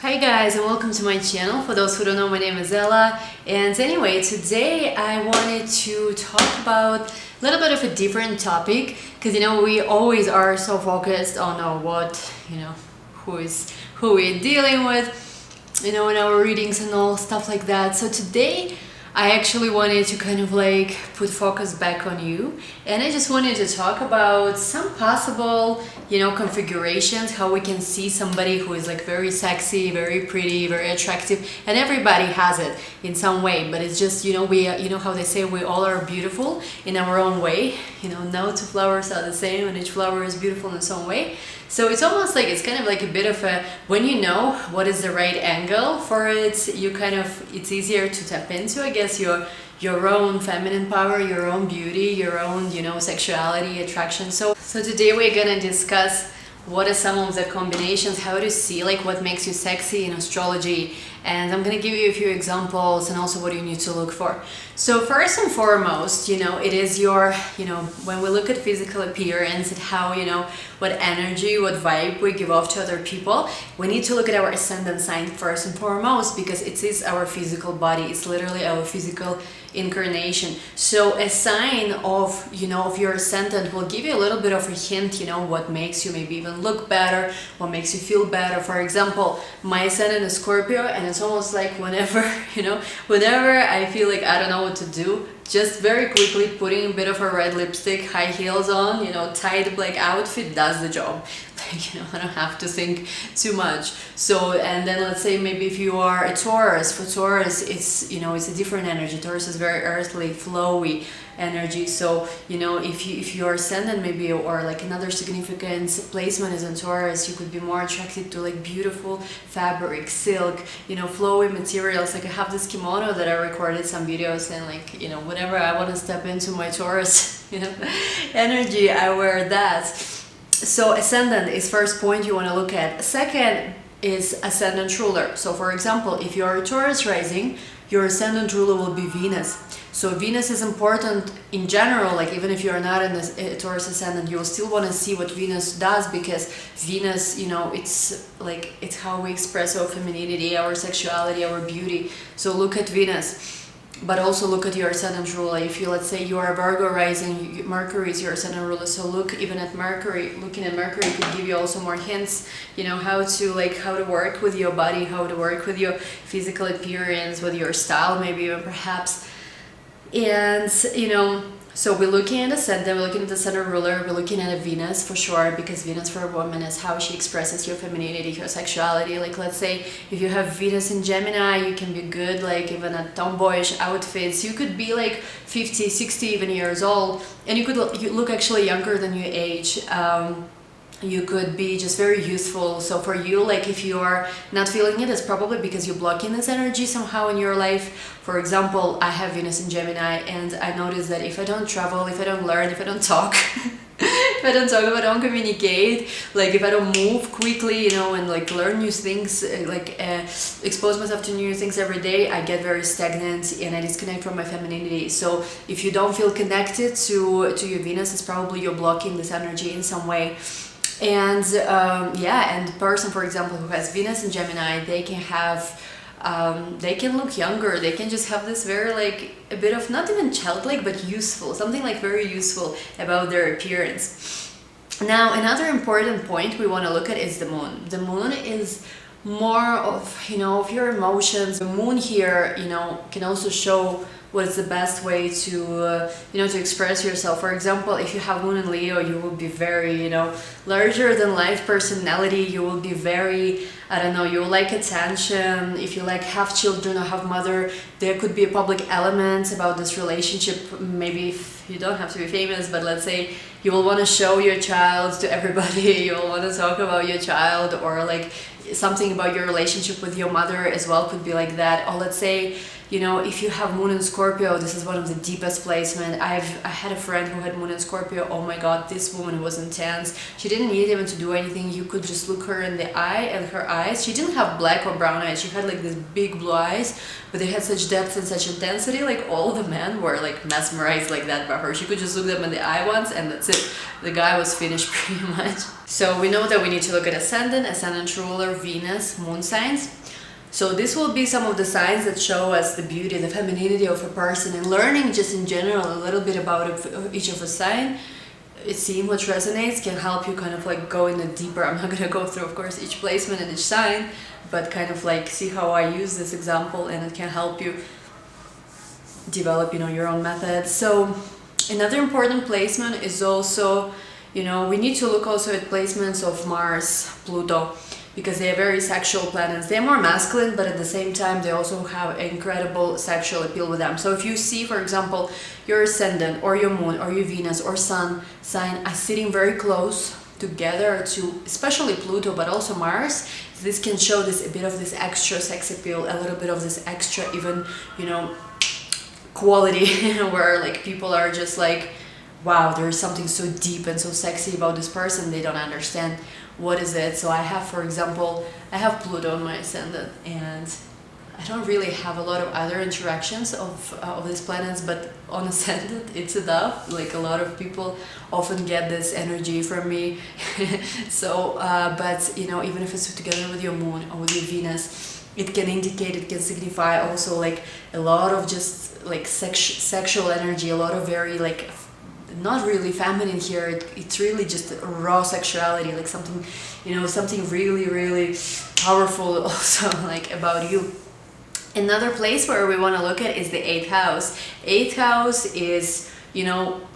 Hi guys, and welcome to my channel. For those who don't know, my name is Ella, and anyway, today I wanted to talk about a little bit of a different topic, because we always are so focused on who we're dealing with, in our readings and all stuff like that. So today I actually wanted to kind of like put focus back on you, and I just wanted to talk about some possible configurations, how we can see somebody who is like very sexy, very pretty, very attractive, and everybody has it in some way, but it's just we how they say we all are beautiful in our own way. No two flowers are the same, and each flower is beautiful in its own way. So it's almost like it's kind of like a bit of a, when you know what is the right angle for it, it's easier to tap into, I guess, your own feminine power, your own beauty, your own sexuality, attraction. So today we're gonna discuss what are some of the combinations, how to see like what makes you sexy in astrology, and I'm gonna give you a few examples and also what you need to look for. So first and foremost, it is your, when we look at physical appearance and how, what energy, what vibe we give off to other people, we need to look at our ascendant sign first and foremost, because it is our physical body. It's literally our physical incarnation. So a sign of, of your ascendant will give you a little bit of a hint, what makes you maybe even look better, what makes you feel better. For example, my ascendant is Scorpio, and it's almost like whenever I feel like I don't know what to do, just very quickly putting a bit of a red lipstick, high heels on, tight black outfit does the job. I don't have to think too much. So, and then let's say maybe if you are a Taurus, for Taurus, it's, it's a different energy. Taurus is very earthly, flowy energy. So, if your ascendant maybe, or like another significant placement is in Taurus, you could be more attracted to like beautiful fabric, silk, flowy materials. Like I have this kimono that I recorded some videos, and like, whenever I want to step into my Taurus, energy, I wear that. So ascendant is first point you want to look at. Second is ascendant ruler. So for example, if you are a Taurus rising, your ascendant ruler will be Venus. So Venus is important in general, like even if you are not in the Taurus ascendant, you will still want to see what Venus does, because Venus, it's how we express our femininity, our sexuality, our beauty. So look at Venus. But also look at your ascendant ruler. If you, let's say you are a Virgo rising, Mercury is your ascendant ruler, so look even at Mercury. Looking at Mercury could give you also more hints, how to work with your body, how to work with your physical appearance, with your style, maybe even perhaps. And so we're looking at ascendant, we're looking at the ascendant ruler, we're looking at a Venus for sure, because Venus for a woman is how she expresses your femininity, your sexuality. Like let's say if you have Venus in Gemini, you can be good like even at tomboyish outfits. You could be like 50, 60 even years old, and you look actually younger than your age. You could be just very useful. So for you, like if you are not feeling it, it's probably because you're blocking this energy somehow in your life. For example, I have Venus in Gemini, and I notice that if I don't travel, if I don't learn, if I don't talk, if I don't communicate, like if I don't move quickly, and like learn new things, expose myself to new things every day, I get very stagnant and I disconnect from my femininity. So if you don't feel connected to your Venus, it's probably you're blocking this energy in some way. And and the person, for example, who has Venus in Gemini, they can have, they can look younger, they can just have this very like a bit of not even childlike but useful, something like very useful about their appearance. Now another important point we want to look at is the moon. The moon is more of, of your emotions. The moon here, can also show what is the best way to to express yourself. For example, if you have moon in Leo, you will be very larger than life personality. You will be very, I don't know, you like attention. If you like have children or have mother, there could be a public element about this relationship. Maybe if you don't have to be famous, but let's say you will want to show your child to everybody. You will want to talk about your child, or like something about your relationship with your mother as well could be like that. Or let's say, if you have moon in Scorpio, this is one of the deepest placement. I had a friend who had moon in Scorpio. Oh my god, this woman was intense. She didn't need even to do anything. You could just look her in the eye, and her eyes, she didn't have black or brown eyes. She had like these big blue eyes, but they had such depth and such intensity. Like all the men were like mesmerized like that by her. She could just look them in the eye once, and that's it. The guy was finished pretty much. So we know that we need to look at ascendant ruler, Venus, moon signs. So this will be some of the signs that show us the beauty, the femininity of a person, and learning just in general a little bit about each of a sign. Seeing what resonates can help you kind of like go in a deeper. I'm not going to go through, of course, each placement and each sign, but kind of like see how I use this example, and it can help you develop, your own method. So another important placement is also, we need to look also at placements of Mars, Pluto, because they are very sexual planets. They're more masculine, but at the same time they also have incredible sexual appeal with them. So if you see, for example, your ascendant or your moon or your Venus or sun sign are sitting very close together to especially Pluto, but also Mars, this can show this a bit of this extra sex appeal, a little bit of this extra even, quality where like people are just like, wow, there is something so deep and so sexy about this person. They don't understand what is it. So I have, for example, I have Pluto in my ascendant, and I don't really have a lot of other interactions of these planets, but on ascendant it's enough. Like a lot of people often get this energy from me. So but even if it's together with your moon or with your Venus, it can signify also like a lot of just like sexual energy, a lot of very like not really feminine here. It's really just raw sexuality, like something, something really, really powerful also like about you. Another place where we want to look at is the 8th house. 8th house is,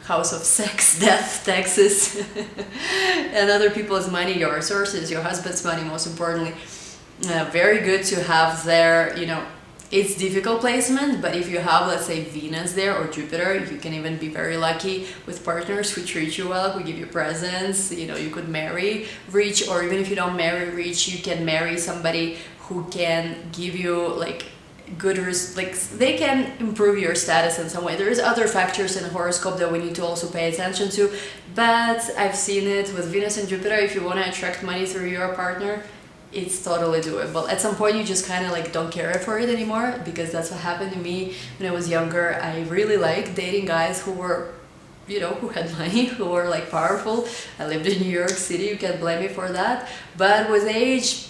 house of sex, death, taxes, and other people's money, your resources, your husband's money, most importantly. Very good to have there, it's difficult placement, but if you have, let's say, Venus there or Jupiter, you can even be very lucky with partners who treat you well, who give you presents. You could marry rich, or even if you don't marry rich, you can marry somebody who can give you like good, like they can improve your status in some way. There is other factors in the horoscope that we need to also pay attention to, but I've seen it with Venus and Jupiter. If you want to attract money through your partner, it's totally doable. At some point you just kind of like don't care for it anymore, because that's what happened to me when I was younger. I really liked dating guys who were, who had money, who were like powerful. I lived in New York City, you can't blame me for that. But with age,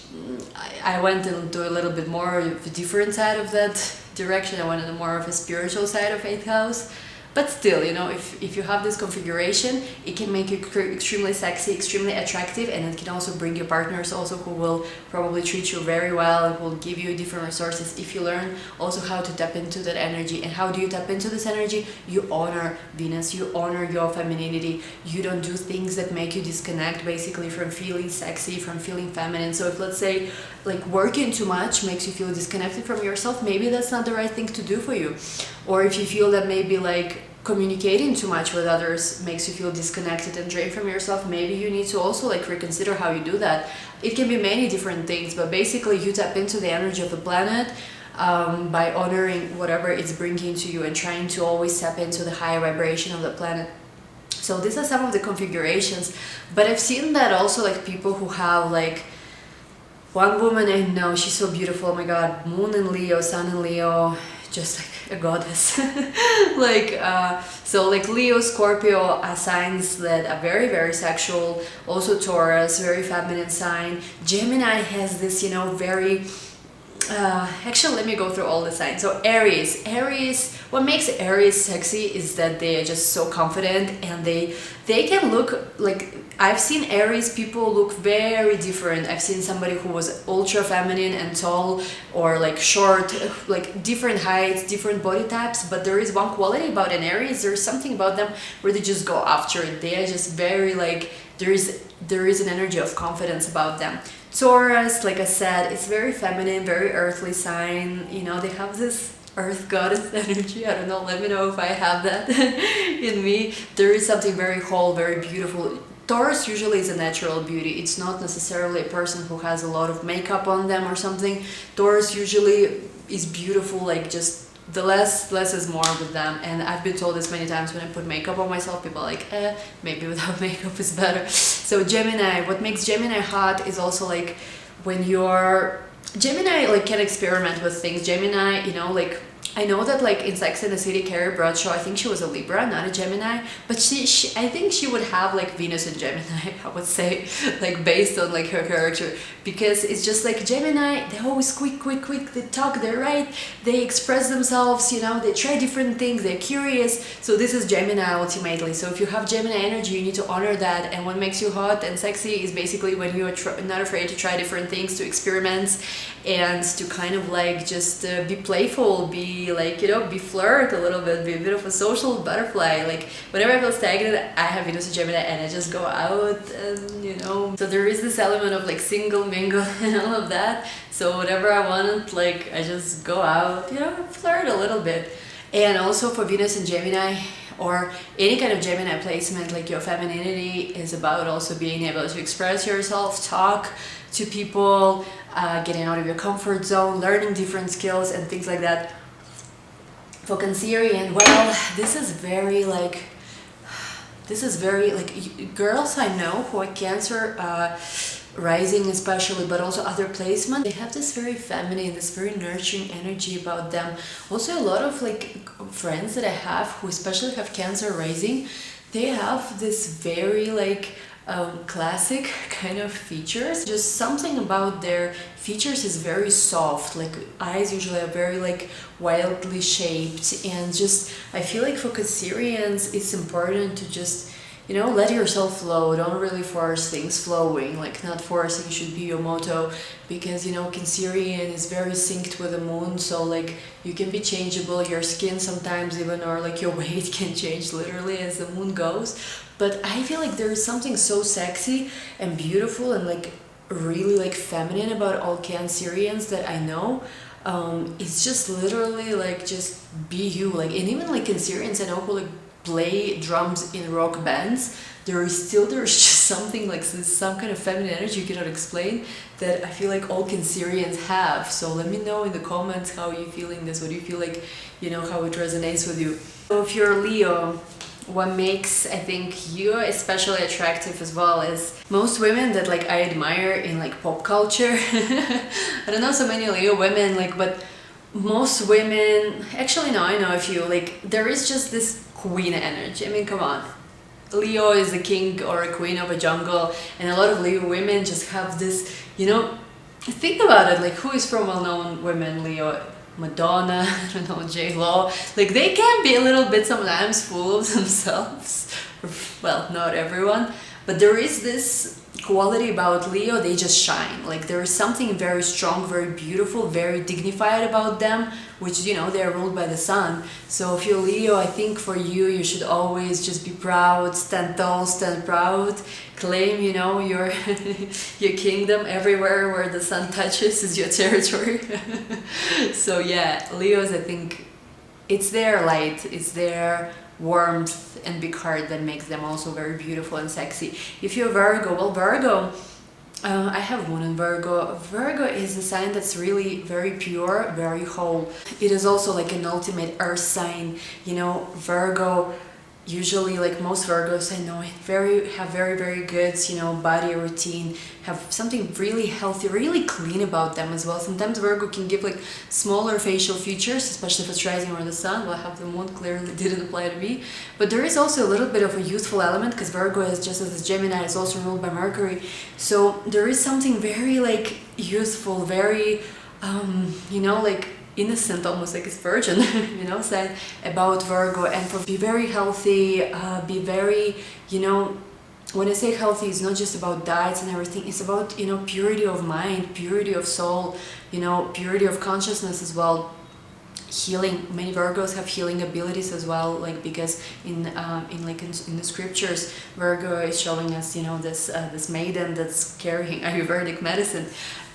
I went into a little bit more of a different side of that direction. I went into more of a spiritual side of 8th house. But still, if you have this configuration, it can make you extremely sexy, extremely attractive, and it can also bring you partners also who will probably treat you very well and will give you different resources if you learn also how to tap into that energy. And how do you tap into this energy? You honor Venus, you honor your femininity. You don't do things that make you disconnect basically from feeling sexy, from feeling feminine. So if, let's say, like working too much makes you feel disconnected from yourself, maybe that's not the right thing to do for you. Or if you feel that maybe like communicating too much with others makes you feel disconnected and drained from yourself, maybe you need to also like reconsider how you do that. It can be many different things, but basically you tap into the energy of the planet by honoring whatever it's bringing to you and trying to always tap into the high vibration of the planet. So these are some of the configurations, but I've seen that also like people who have like one woman I know, she's so beautiful, oh my god, moon in Leo, sun in Leo, just like a goddess. So like Leo, Scorpio are signs that are very, very sexual. Also Taurus, very feminine sign. Gemini has this, very actually, let me go through all the signs. So Aries, what makes Aries sexy is that they are just so confident, and they can look like, I've seen Aries people look very different. I've seen somebody who was ultra feminine and tall, or like short, like different heights, different body types, but there is one quality about an Aries. There's something about them where they just go after it. They are just very like, there is an energy of confidence about them. Taurus, like I said, it's very feminine, very earthly sign. They have this earth goddess energy. I don't know, let me know if I have that in me. There is something very whole, very beautiful. Taurus usually is a natural beauty. It's not necessarily a person who has a lot of makeup on them or something. Taurus usually is beautiful, like just the less is more with them. And I've been told this many times when I put makeup on myself, people are like, maybe without makeup is better. So Gemini, what makes Gemini hot is also like when you're Gemini, like can experiment with things. Gemini, like I know that like in Sex and the City, Carrie Bradshaw, I think she was a Libra, not a Gemini, but I think she would have like Venus in Gemini, I would say, like based on like her character, because it's just like Gemini, they're always quick, they talk, they're right, they express themselves, you know, they try different things, they're curious. So this is Gemini ultimately. So if you have Gemini energy, you need to honor that. And what makes you hot and sexy is basically when you're not afraid to try different things, to experiment, and to kind of like just be playful, be like, you know, be flirt a little bit, be a bit of a social butterfly. Like whenever I feel stagnant, I have Venus in Gemini and I just go out and, you know, so there is this element of like single mingle and all of that. So whatever I want, like I just go out, you know, flirt a little bit. And also for Venus in Gemini, or any kind of Gemini placement, like your femininity is about also being able to express yourself, talk to people, getting out of your comfort zone, learning different skills and things like that. For Cancerian, well, this is very like girls I know who are Cancer rising especially, but also other placement, they have this very feminine, this very nurturing energy about them. Also a lot of like friends that I have who especially have Cancer rising, they have this very like classic kind of features. Just something about their features is very soft, like eyes usually are very like wildly shaped, and just I feel like for Cancerians it's important to just, you know, let yourself flow. Don't really force things flowing, like not forcing should be your motto, because, you know, Cancerian is very synced with the moon, so like you can be changeable, your skin sometimes even, or like your weight can change literally as the moon goes. But I feel like there is something so sexy and beautiful and like really like feminine about all Cancerians that I know. It's just literally like just be you, like, and even like Cancerians I know who like play drums in rock bands, there's just something like some kind of feminine energy you cannot explain that I feel like all Cancerians have. So let me know in the comments how you're feeling this, what do you feel like, you know, how it resonates with you. So if you're Leo, what makes, I think, you especially attractive as well is most women that like I admire in like pop culture. I don't know so many Leo women, like, but most women, actually no, I know a few, like there is just this queen energy. I mean, come on, Leo is a king or a queen of a jungle, and a lot of Leo women just have this, you know, think about it, like who is from well-known women? Leo, Madonna, I don't know, J-Lo, like they can be a little bit sometimes full of themselves. Well, not everyone, but there is this quality about Leo, they just shine. Like there is something very strong, very beautiful, very dignified about them, which, you know, they're ruled by the sun. So if you're Leo, I think for you, you should always just be proud, stand tall, stand proud, claim, you know, your your kingdom. Everywhere where the sun touches is your territory. So yeah, Leos, I think it's their light, it's their warmth and big heart that makes them also very beautiful and sexy. If you're Virgo, well, Virgo, I have Moon in Virgo. Virgo is a sign that's really very pure, very whole. It is also like an ultimate earth sign. You know, Virgo, usually like most Virgos I know, have very good, you know, body routine, have something really healthy, really clean about them as well. Sometimes Virgo can give like smaller facial features, especially if it's rising around the sun. Well, I have the moon, clearly didn't apply to me, but there is also a little bit of a youthful element because Virgo is, just as Gemini, is also ruled by Mercury, so there is something very like youthful, very you know, like innocent, almost like it's virgin, you know, said about Virgo. And for be very healthy, be very, you know, when I say healthy, it's not just about diets and everything, it's about, you know, purity of mind, purity of soul, you know, purity of consciousness as well. Healing, many Virgos have healing abilities as well, like because in the scriptures, Virgo is showing us, you know, this this maiden that's carrying Ayurvedic medicine.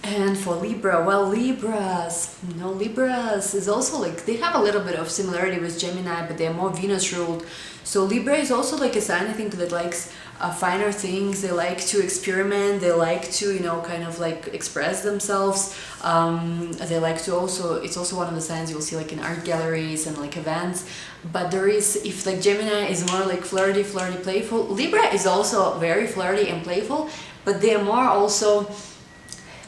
And for Libra, well, Libras, you know, Libras is also like, they have a little bit of similarity with Gemini, but they're more Venus ruled. So Libra is also like a sign, I think, that likes finer things. They like to experiment, they like to, you know, kind of like express themselves. They like to also, it's also one of the signs you'll see like in art galleries and like events. But there is, if like Gemini is more like flirty, playful, Libra is also very flirty and playful, but they're more also,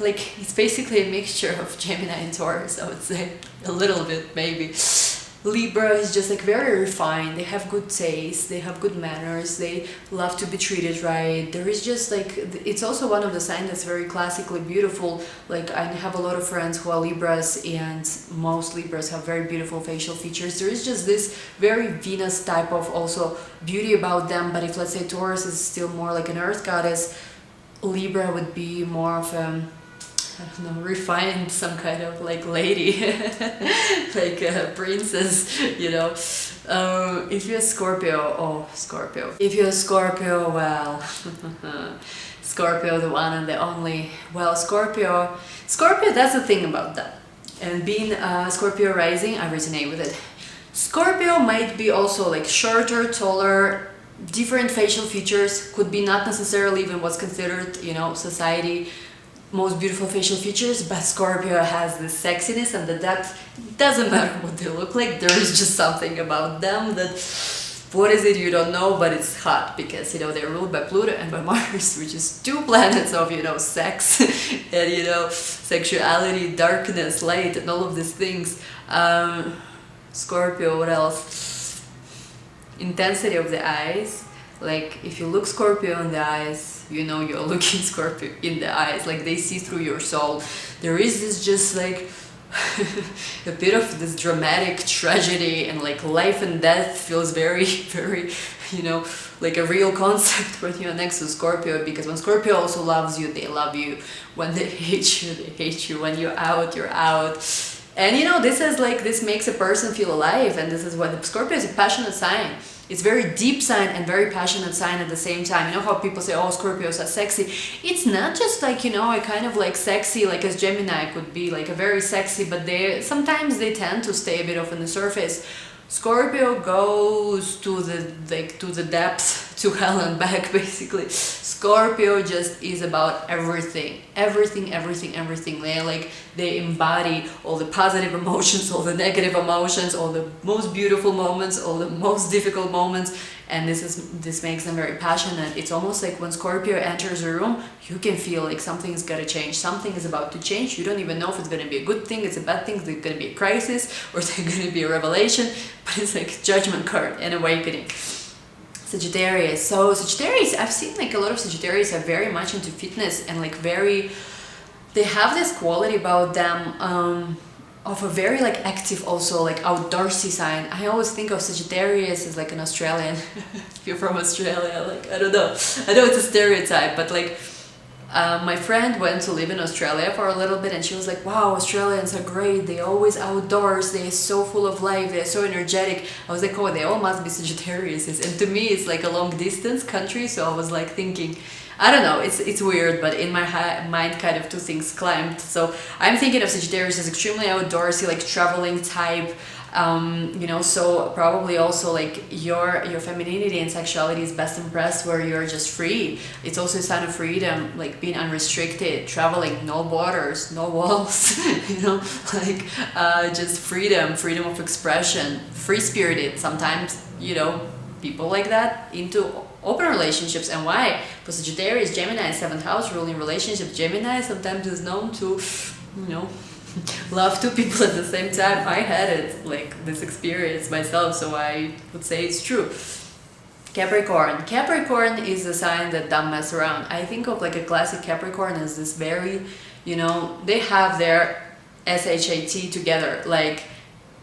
like, it's basically a mixture of Gemini and Taurus, I would say. A little bit, maybe. Libra is just like very refined. They have good taste, they have good manners, they love to be treated right. There is just like, it's also one of the signs that's very classically beautiful. Like, I have a lot of friends who are Libras, and most Libras have very beautiful facial features. There is just this very Venus type of also beauty about them. But if, let's say, Taurus is still more like an earth goddess, Libra would be more of a, I don't know, refined, some kind of like lady, like a princess, you know. If you're Scorpio, oh, Scorpio. If you're Scorpio, well, Scorpio, the one and the only. Well, Scorpio, that's the thing about that. And being Scorpio rising, I resonate with it. Scorpio might be also like shorter, taller, different facial features, could be not necessarily even what's considered, you know, society most beautiful facial features, but Scorpio has this sexiness and the depth. It doesn't matter what they look like, there is just something about them that, what is it, you don't know, but it's hot, because, you know, they're ruled by Pluto and by Mars, which is two planets of, you know, sex and, you know, sexuality, darkness, light, and all of these things. Scorpio, what else? Intensity of the eyes. Like, if you look Scorpio in the eyes, you know you're looking Scorpio in the eyes. Like, they see through your soul. There is this just like a bit of this dramatic tragedy, and like life and death feels very, very, you know, like a real concept when you're next to Scorpio. Because when Scorpio also loves you, they love you. When they hate you, they hate you. When you're out, you're out. And, you know, this is like, this makes a person feel alive. And this is what the Scorpio is, a passionate sign. It's very deep sign and very passionate sign at the same time. You know how people say, oh, Scorpios are sexy. It's not just like, you know, a kind of like sexy, like as Gemini could be like a very sexy, but sometimes they tend to stay a bit off on the surface. Scorpio goes to the depths, to hell and back, basically. Scorpio just is about everything. They embody all the positive emotions, all the negative emotions, all the most beautiful moments, all the most difficult moments, and this makes them very passionate. It's almost like when Scorpio enters a room, you can feel like something's gotta change, something is about to change. You don't even know if it's gonna be a good thing, it's a bad thing, it's gonna be a crisis, or it's gonna be a revelation, but it's like judgment card and awakening. Sagittarius. So Sagittarius, I've seen like a lot of Sagittarius are very much into fitness, and like they have this quality about them of a very like active, also like outdoorsy sign. I always think of Sagittarius as like an Australian. If you're from Australia, like, I don't know. I know it's a stereotype, but like my friend went to live in Australia for a little bit, and she was like, wow, Australians are great, they're always outdoors, they're so full of life, they're so energetic. I was like, oh, they all must be Sagittarius. And to me it's like a long distance country, so I was like thinking, I don't know, it's weird, but in my mind kind of two things climbed. So I'm thinking of Sagittarius as extremely outdoorsy, like traveling type. You know, so probably also like your femininity and sexuality is best impressed where you're just free. It's also a sign of freedom, like being unrestricted, traveling, no borders, no walls, you know, like just freedom of expression, free-spirited. Sometimes, you know, people like that into open relationships. And why? For Sagittarius, Gemini, 7th house, ruling relationship. Gemini sometimes is known to, you know, love two people at the same time. I had it, like this experience myself, so I would say it's true. Capricorn. Capricorn is a sign that don't mess around. I think of like a classic Capricorn as this very, you know, they have their SHAT together. Like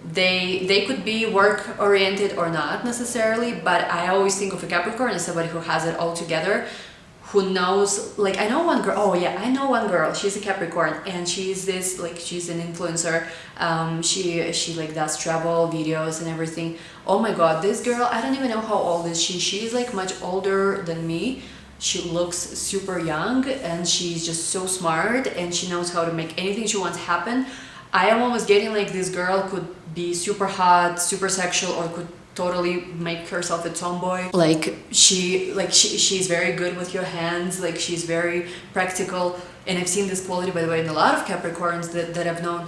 they could be work oriented or not necessarily, but I always think of a Capricorn as somebody who has it all together, who knows, like I know one girl, she's a Capricorn, and she's this, like, she's an influencer, she like does travel videos and everything. Oh my god, this girl, I don't even know how old is she. She's like much older than me. She looks super young, and she's just so smart, and she knows how to make anything she wants happen. I am almost getting like this girl could be super hot, super sexual, or could totally make herself a tomboy. Like she's very good with your hands, like she's very practical. And I've seen this quality, by the way, in a lot of Capricorns that I've known.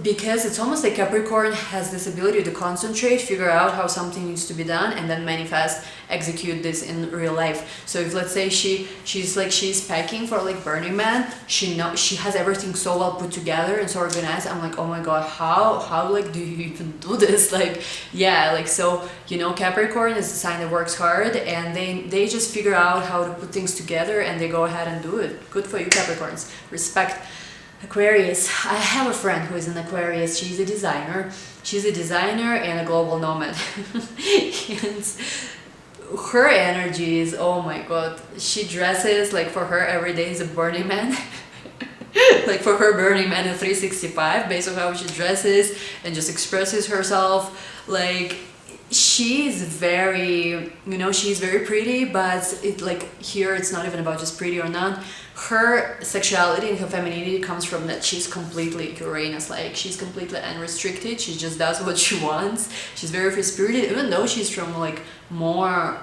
because it's almost like Capricorn has this ability to concentrate, figure out how something needs to be done, and then manifest, execute this in real life. So if let's say she's packing for like Burning Man, she has everything so well put together and so organized. I'm like, oh my god, how like do you even do this? Like, yeah, like, so you know, Capricorn is a sign that works hard, and they just figure out how to put things together, and they go ahead and do it. Good for you, Capricorns. Respect. Aquarius. I have a friend who is an Aquarius. She's a designer. She's a designer and a global nomad. And her energy is, oh my god. She dresses like, for her every day is a Burning Man. Like for her, Burning Man is 365 based on how she dresses and just expresses herself. Like, she's very, you know, she's very pretty, but it like here it's not even about just pretty or not. Her sexuality and her femininity comes from that she's completely Uranus, like she's completely unrestricted. She just does what she wants. She's very free spirited, even though she's from like more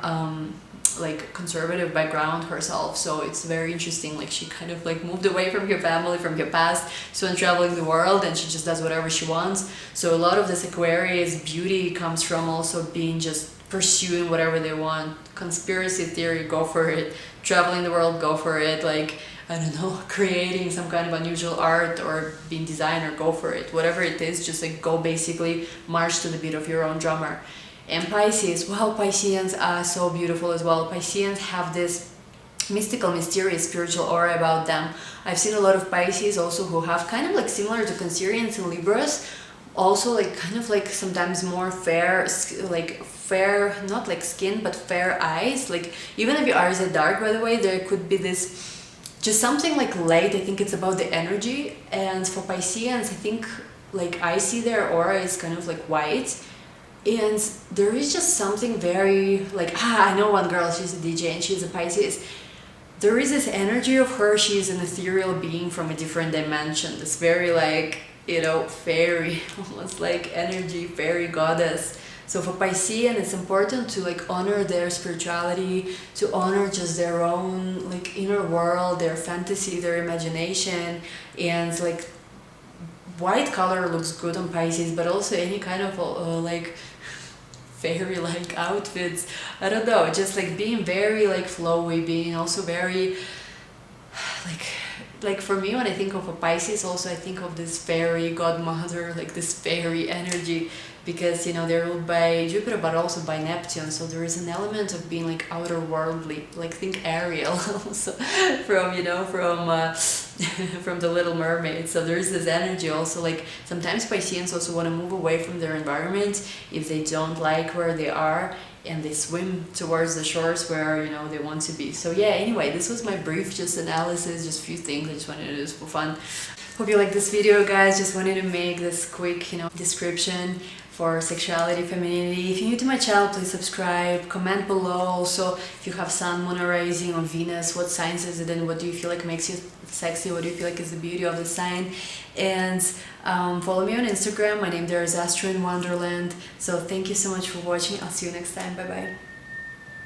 like conservative background herself. So it's very interesting, like she kind of like moved away from her family, from her past, so went traveling the world, and she just does whatever she wants. So a lot of this Aquarius beauty comes from also being just pursuing whatever they want. Conspiracy theory, go for it. Traveling the world, go for it. Like, I don't know, creating some kind of unusual art or being designer, go for it. Whatever it is, just like go, basically march to the beat of your own drummer. And Pisces, well, Pisceans are so beautiful as well. Pisceans have this mystical, mysterious, spiritual aura about them. I've seen a lot of Pisces also who have kind of like similar to Cancerians and Libras, also like kind of like sometimes more fair, like fair, not like skin, but fair eyes. Like even if your eyes are dark, by the way, there could be this just something like light. I think it's about the energy. And for Pisceans, I think like I see their aura is kind of like white. And there is just something very like, I know one girl, she's a DJ and she's a Pisces. There is this energy of her, she's an ethereal being from a different dimension. This very like, you know, fairy, almost like energy, fairy goddess. So for Piscean, it's important to like honor their spirituality, to honor just their own like inner world, their fantasy, their imagination. And like white color looks good on Pisces, but also any kind of like fairy like outfits. I don't know, just like being very like flowy, being also very like for me, when I think of a Pisces, also I think of this fairy godmother, like this fairy energy, because you know they're ruled by Jupiter but also by Neptune, so there is an element of being like outer worldly, like think Ariel also from, you know, from the Little Mermaid. So there is this energy also, like sometimes Pisceans also want to move away from their environment if they don't like where they are, and they swim towards the shores where, you know, they want to be. So yeah, anyway, this was my brief just analysis, just a few things I just wanted to do for fun. Hope you like this video, guys. Just wanted to make this quick, you know, description for sexuality, femininity. If you're new to my channel, please subscribe, comment below. Also, if you have Sun, Moon, or Rising, or Venus, what signs is it and what do you feel like makes you sexy? What do you feel like is the beauty of the sign? And follow me on Instagram. My name there is Astro in Wonderland. So thank you so much for watching. I'll see you next time. Bye bye.